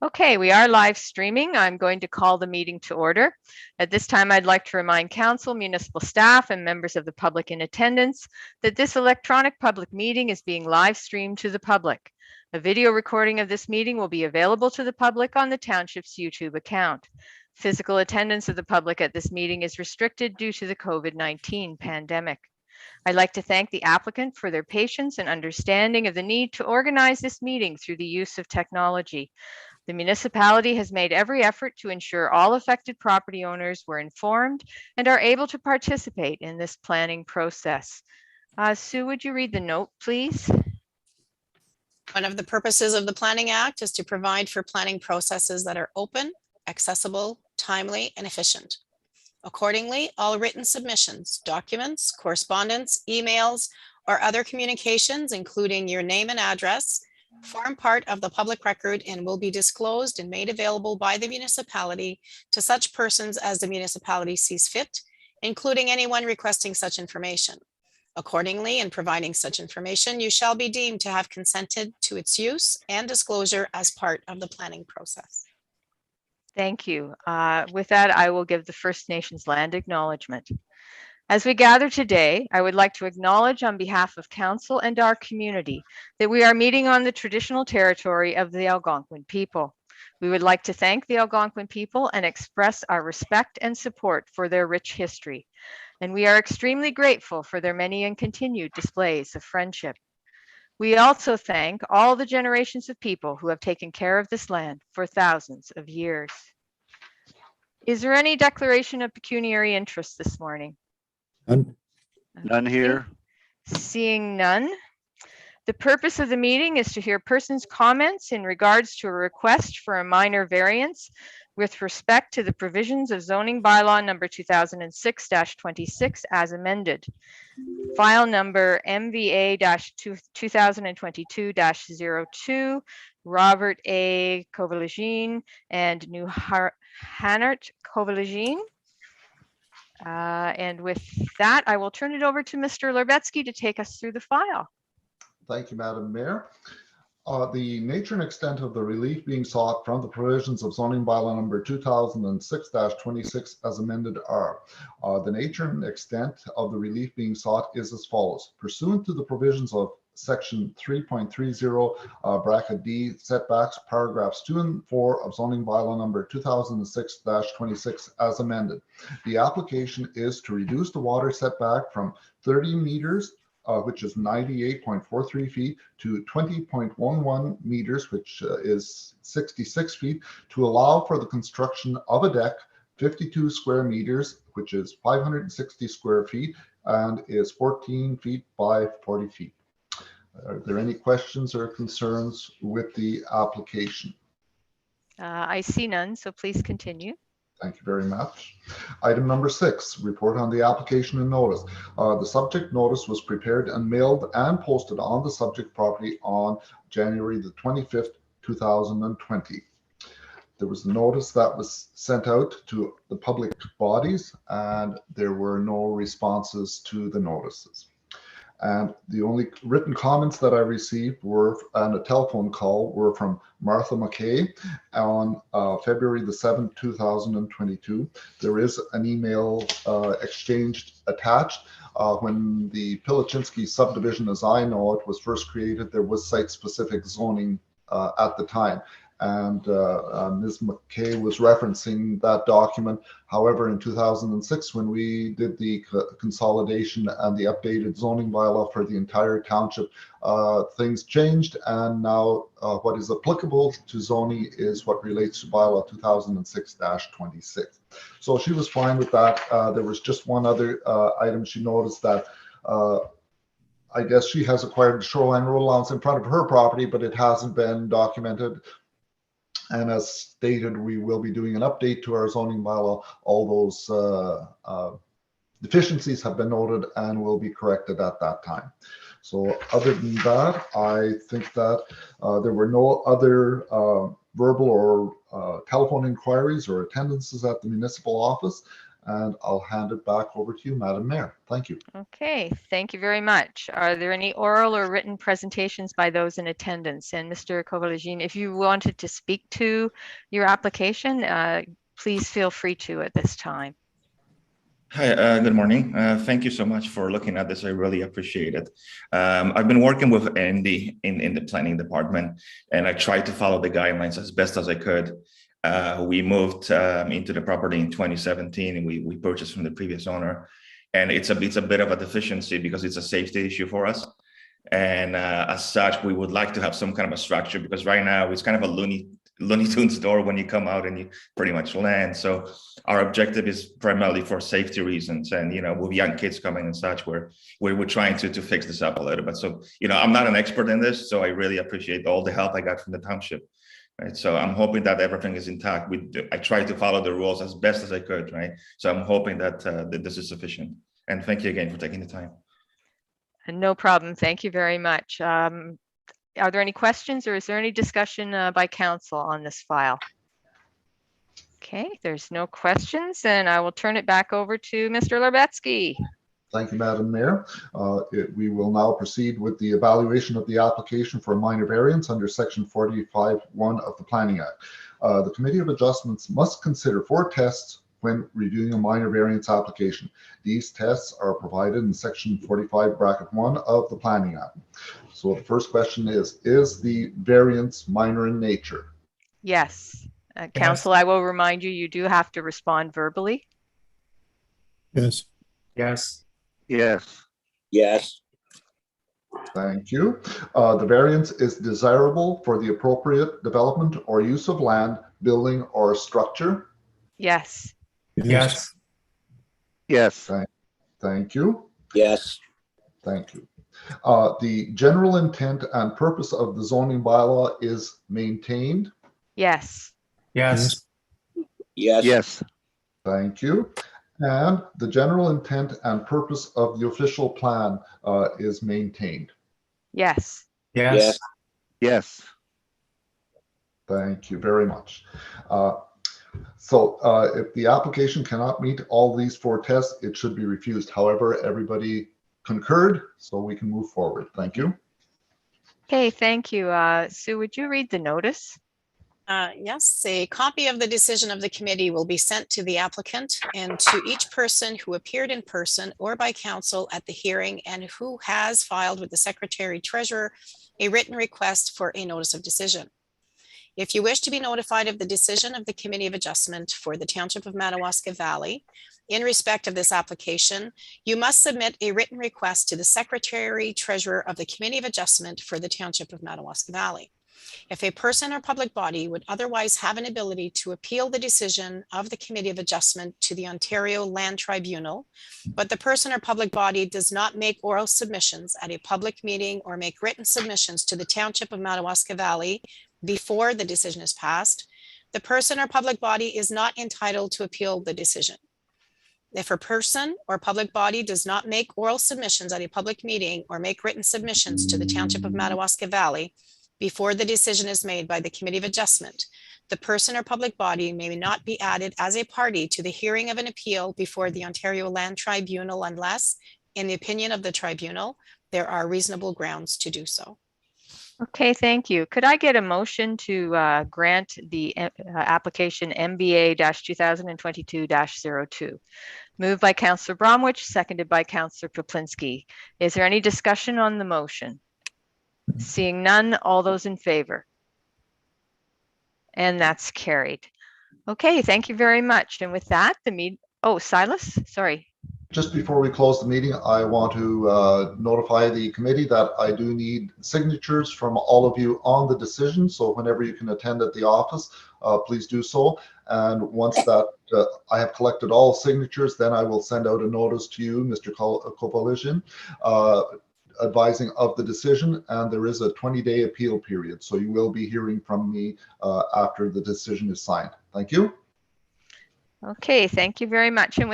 Okay, we are live streaming. I'm going to call the meeting to order. At this time, I'd like to remind council, municipal staff, and members of the public in attendance that this electronic public meeting is being live streamed to the public. A video recording of this meeting will be available to the public on the township's YouTube account. Physical attendance of the public at this meeting is restricted due to the COVID-19 pandemic. I'd like to thank the applicant for their patience and understanding of the need to organize this meeting through the use of technology. The municipality has made every effort to ensure all affected property owners were informed and are able to participate in this planning process. Sue, would you read the note, please? One of the purposes of the Planning Act is to provide for planning processes that are open, accessible, timely, and efficient. Accordingly, all written submissions, documents, correspondence, emails, or other communications, including your name and address, form part of the public record and will be disclosed and made available by the municipality to such persons as the municipality sees fit, including anyone requesting such information. Accordingly, in providing such information, you shall be deemed to have consented to its use and disclosure as part of the planning process. Thank you. With that, I will give the First Nations land acknowledgement. As we gather today, I would like to acknowledge on behalf of Council and our community that we are meeting on the traditional territory of the Algonquin people. We would like to thank the Algonquin people and express our respect and support for their rich history. And we are extremely grateful for their many and continued displays of friendship. We also thank all the generations of people who have taken care of this land for thousands of years. Is there any declaration of pecuniary interest this morning? None here. Seeing none. The purpose of the meeting is to hear persons' comments in regards to a request for a minor variance with respect to the provisions of zoning bylaw number 2006-26 as amended. File number MVA-2022-02, Robert A. Kovalagine and New Hannert Kovalagine. And with that, I will turn it over to Mr. Lerbetsky to take us through the file. Thank you, Madam Mayor. The nature and extent of the relief being sought from the provisions of zoning bylaw number 2006-26 as amended are. The nature and extent of the relief being sought is as follows. Pursuant to the provisions of section 3.30 bracket D setbacks, paragraphs 2 and 4 of zoning bylaw number 2006-26 as amended. The application is to reduce the water setback from 30 meters which is 98.43 feet, to 20.11 meters, which is 66 feet, to allow for the construction of a deck 52 square meters, which is 560 square feet, and is 14 feet by 40 feet. Are there any questions or concerns with the application? I see none, so please continue. Thank you very much. Item number 6, report on the application and notice. The subject notice was prepared and mailed and posted on the subject property on January the 25th, 2020. There was a notice that was sent out to the public bodies and there were no responses to the notices. And the only written comments that I received were, and a telephone call, were from Martha McKay on February the 7th, 2022. There is an email exchanged attached. When the Pilachinski subdivision, as I know it, was first created, there was site-specific zoning at the time. And Ms. McKay was referencing that document. However, in 2006, when we did the consolidation and the updated zoning bylaw for the entire township, things changed, and now what is applicable to zoning is what relates to bylaw 2006-26. So she was fine with that. There was just one other item she noticed that I guess she has acquired the shoreline road allowance in front of her property, but it hasn't been documented. And as stated, we will be doing an update to our zoning bylaw. All those deficiencies have been noted and will be corrected at that time. So other than that, I think that there were no other verbal or telephone inquiries or attendances at the municipal office. And I'll hand it back over to you, Madam Mayor. Thank you. Okay, thank you very much. Are there any oral or written presentations by those in attendance? And Mr. Kovaligin, if you wanted to speak to your application, please feel free to at this time. Hi, good morning. Thank you so much for looking at this. I really appreciate it. I've been working with Andy in the planning department, and I tried to follow the guidelines as best as I could. We moved into the property in 2017, and we purchased from the previous owner. And it's a bit of a deficiency because it's a safety issue for us. And as such, we would like to have some kind of a structure, because right now it's kind of a Looney Tunes door when you come out and you pretty much land. So our objective is primarily for safety reasons, and with young kids coming and such, we're trying to fix this up a little bit. So I'm not an expert in this, so I really appreciate all the help I got from the township. Right, so I'm hoping that everything is intact. I tried to follow the rules as best as I could. Right, so I'm hoping that this is sufficient. And thank you again for taking the time. No problem. Thank you very much. Are there any questions, or is there any discussion by council on this file? Okay, there's no questions, and I will turn it back over to Mr. Larbetsky. Thank you, Madam Mayor. We will now proceed with the evaluation of the application for a minor variance under Section 45(1) of the Planning Act. The Committee of Adjustments must consider 4 tests when reviewing a minor variance application. These tests are provided in Section 45(1) of the Planning Act. So the first question is the variance minor in nature? Yes. Council, I will remind you, you do have to respond verbally. Yes. Yes. Yes. Thank you. The variance is desirable for the appropriate development or use of land, building, or structure? Yes. Yes. Thank you. Yes. Thank you. The general intent and purpose of the zoning bylaw is maintained? Yes. Yes. Yes. Thank you. And the general intent and purpose of the official plan is maintained? Yes. Yes. Yes. Thank you very much. So if the application cannot meet all these 4 tests, it should be refused. However, everybody concurred, so we can move forward. Thank you. Okay, thank you. Sue, would you read the notice? Yes, a copy of the decision of the committee will be sent to the applicant and to each person who appeared in person or by counsel at the hearing and who has filed with the Secretary Treasurer a written request for a notice of decision. If you wish to be notified of the decision of the Committee of Adjustment for the Township of Madawaska Valley in respect of this application, you must submit a written request to the Secretary Treasurer of the Committee of Adjustment for the Township of Madawaska Valley. If a person or public body would otherwise have an ability to appeal the decision of the Committee of Adjustment to the Ontario Land Tribunal, but the person or public body does not make oral submissions at a public meeting or make written submissions to the Township of Madawaska Valley before the decision is passed, the person or public body is not entitled to appeal the decision. If a person or public body does not make oral submissions at a public meeting or make written submissions to the Township of Madawaska Valley before the decision is made by the Committee of Adjustment, the person or public body may not be added as a party to the hearing of an appeal before the Ontario Land Tribunal unless, in the opinion of the tribunal, there are reasonable grounds to do so. Okay, thank you. Could I get a motion to grant the application MBA-2022-02? Moved by Councillor Bromwich, seconded by Councillor Poplinski. Is there any discussion on the motion? Seeing none, all those in favor? And that's carried. Okay, thank you very much. And with that, Silas, sorry. Just before we close the meeting, I want to notify the committee that I do need signatures from all of you on the decision. So whenever you can attend at the office, please do so. And once that I have collected all signatures, then I will send out a notice to you, Mr. Kovaligin, advising of the decision. And there is a 20-day appeal period. So you will be hearing from me after the decision is signed. Thank you. Okay, thank you very much. And with